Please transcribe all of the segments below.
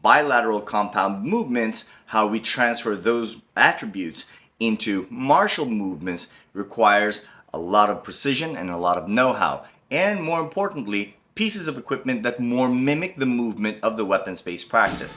bilateral compound movements, how we transfer those attributes into martial movements requires a lot of precision and a lot of know-how, and more importantly, pieces of equipment that more mimic the movement of the weapons-based practice.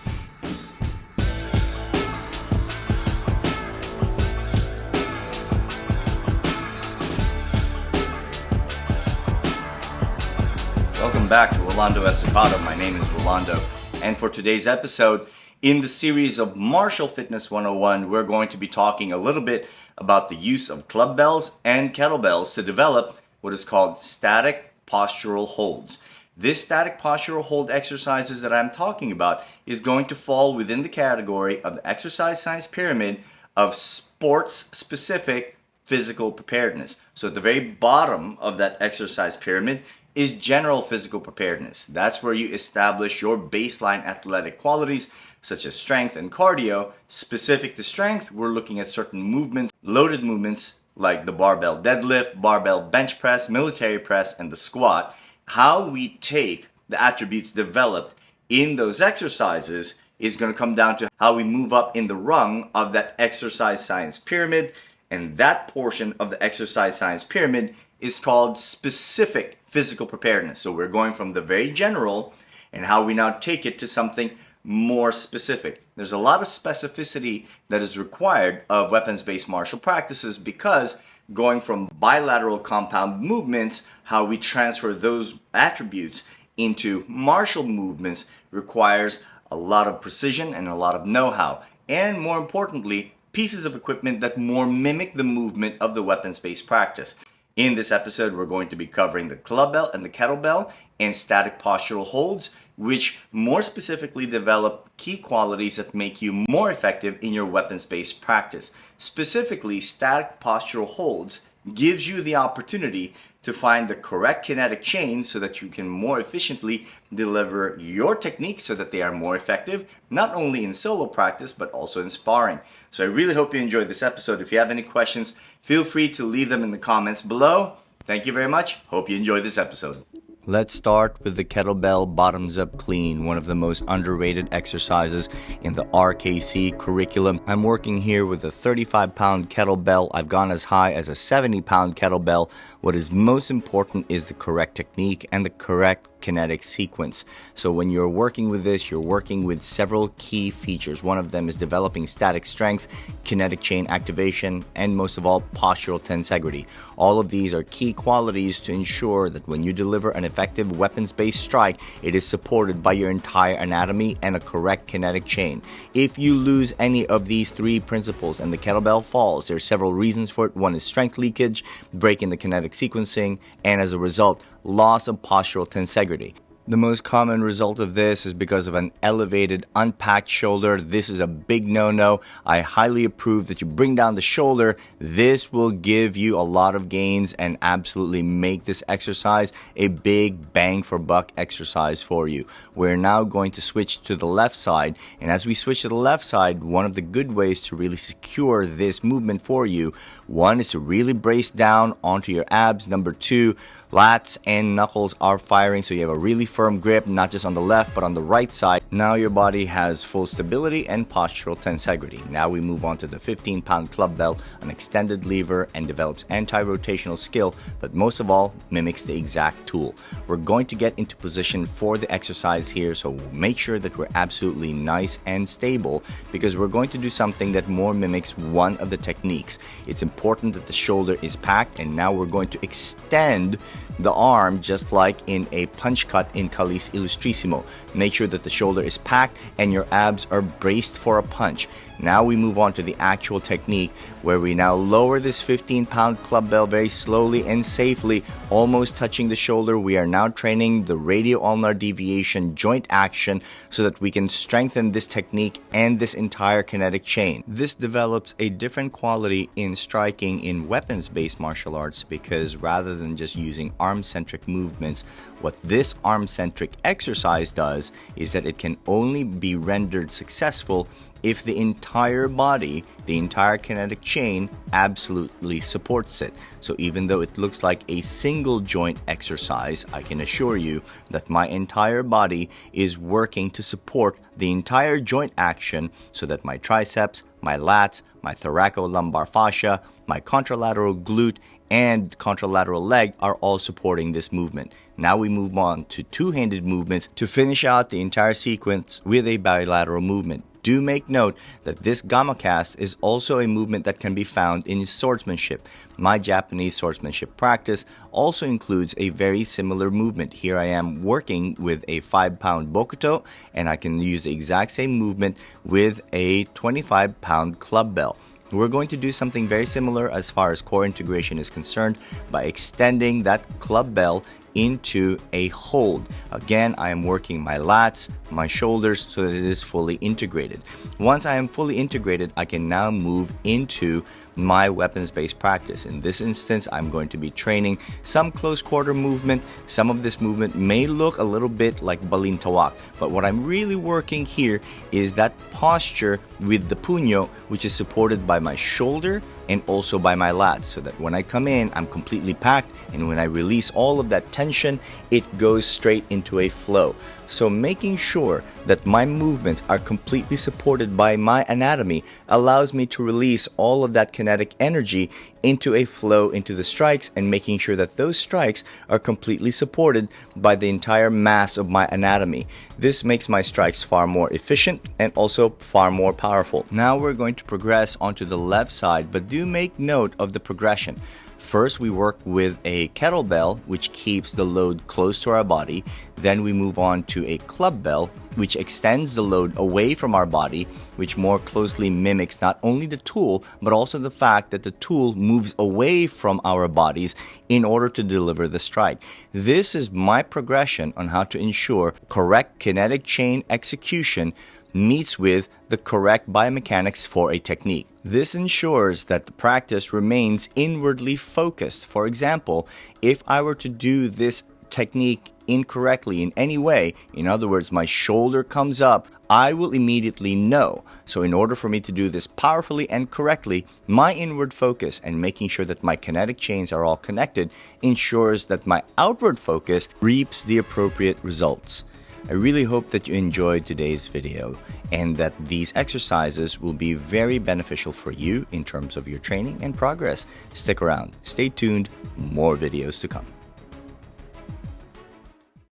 Welcome back to Rolando Estocada. My name is Rolando, and for today's episode, in the series of Martial Fitness 101, we're going to be talking a little bit about the use of clubbells and kettlebells to develop what is called static postural holds. This static postural hold exercises that I'm talking about is going to fall within the category of the exercise science pyramid of sports-specific physical preparedness. So at the very bottom of that exercise pyramid is general physical preparedness. That's where you establish your baseline athletic qualities such as strength and cardio. Specific to strength, we're looking at certain movements, loaded movements like the barbell deadlift, barbell bench press, military press, and the squat. How we take the attributes developed in those exercises is going to come down to how we move up in the rung of that exercise science pyramid, and that portion of the exercise science pyramid is called specific physical preparedness. So we're going from the very general and how we now take it to something more specific. There's a lot of specificity that is required of weapons-based martial practices because going from bilateral compound movements, how we transfer those attributes into martial movements requires a lot of precision and a lot of know-how, and more importantly, pieces of equipment that more mimic the movement of the weapons-based practice. In this episode, we're going to be covering the clubbell and the kettlebell and static postural holds, which more specifically develop key qualities that make you more effective in your weapons-based practice. Specifically, static postural holds gives you the opportunity to find the correct kinetic chain so that you can more efficiently deliver your techniques so that they are more effective, not only in solo practice, but also in sparring. So I really hope you enjoyed this episode. If you have any questions, feel free to leave them in the comments below. Thank you very much. Hope you enjoyed this episode. Let's start with the kettlebell bottoms up clean, one of the most underrated exercises in the RKC curriculum. I'm working here with a 35-pound kettlebell. I've gone as high as a 70-pound kettlebell. What is most important is the correct technique and the correct kinetic sequence. So when you're working with this, you're working with several key features. One of them is developing static strength, kinetic chain activation, and most of all, postural tensegrity. All of these are key qualities to ensure that when you deliver an effective weapons-based strike, it is supported by your entire anatomy and a correct kinetic chain. If you lose any of these three principles and the kettlebell falls, there are several reasons for it. One is strength leakage, break in the kinetic sequencing, and as a result, loss of postural tensegrity. The most common result of this is because of an elevated, unpacked shoulder. This is a big no-no. I highly approve that you bring down the shoulder. This will give you a lot of gains and absolutely make this exercise a big bang for buck exercise for you. We're now going to switch to the left side. And as we switch to the left side, one of the good ways to really secure this movement for you, one is to really brace down onto your abs. Number two, lats and knuckles are firing, so you have a really firm grip, not just on the left, but on the right side. Now your body has full stability and postural tensegrity. Now we move on to the 15-pound clubbell, an extended lever and develops anti-rotational skill, but most of all, mimics the exact tool. We're going to get into position for the exercise here, so make sure that we're absolutely nice and stable because we're going to do something that more mimics one of the techniques. It's important that the shoulder is packed, and now we're going to extend the arm just like in a punch cut in Calis Illustrissimo. Make sure that the shoulder is packed and your abs are braced for a punch. Now we move on to the actual technique where we now lower this 15-pound clubbell very slowly and safely, almost touching the shoulder. We are now training the radio-ulnar deviation joint action so that we can strengthen this technique and this entire kinetic chain. This develops a different quality in striking in weapons-based martial arts because rather than just using arm-centric movements. What this arm-centric exercise does is that it can only be rendered successful if the entire body, the entire kinetic chain, absolutely supports it. So even though it looks like a single joint exercise, I can assure you that my entire body is working to support the entire joint action so that my triceps, my lats, my thoracolumbar fascia, my contralateral glute, and contralateral leg are all supporting this movement. Now we move on to two-handed movements to finish out the entire sequence with a bilateral movement. Do make note that this gamma cast is also a movement that can be found in swordsmanship. My Japanese swordsmanship practice also includes a very similar movement. Here I am working with a 5-pound bokuto, and I can use the exact same movement with a 25-pound club bell. We're going to do something very similar as far as core integration is concerned by extending that club bell into a hold. Again, I am working my lats, my shoulders, so that it is fully integrated. Once I am fully integrated, I can now move into my weapons-based practice. In this instance, I'm going to be training some close quarter movement. Some of this movement may look a little bit like balintawak, but what I'm really working here is that posture with the puño, which is supported by my shoulder and also by my lats, so that when I come in, I'm completely packed, and when I release all of that tension, it goes straight into a flow. So making sure that my movements are completely supported by my anatomy allows me to release all of that kinetic energy into a flow into the strikes, and making sure that those strikes are completely supported by the entire mass of my anatomy. This makes my strikes far more efficient and also far more powerful. Now we're going to progress onto the left side, but do make note of the progression. First, we work with a kettlebell, which keeps the load close to our body. Then we move on to a clubbell, which extends the load away from our body, which more closely mimics not only the tool, but also the fact that the tool moves away from our bodies in order to deliver the strike. This is my progression on how to ensure correct kinetic chain execution meets with the correct biomechanics for a technique. This ensures that the practice remains inwardly focused. For example, if I were to do this technique incorrectly in any way, in other words, my shoulder comes up, I will immediately know. So in order for me to do this powerfully and correctly, my inward focus and making sure that my kinetic chains are all connected ensures that my outward focus reaps the appropriate results. I really hope that you enjoyed today's video and that these exercises will be very beneficial for you in terms of your training and progress. Stick around, stay tuned, more videos to come.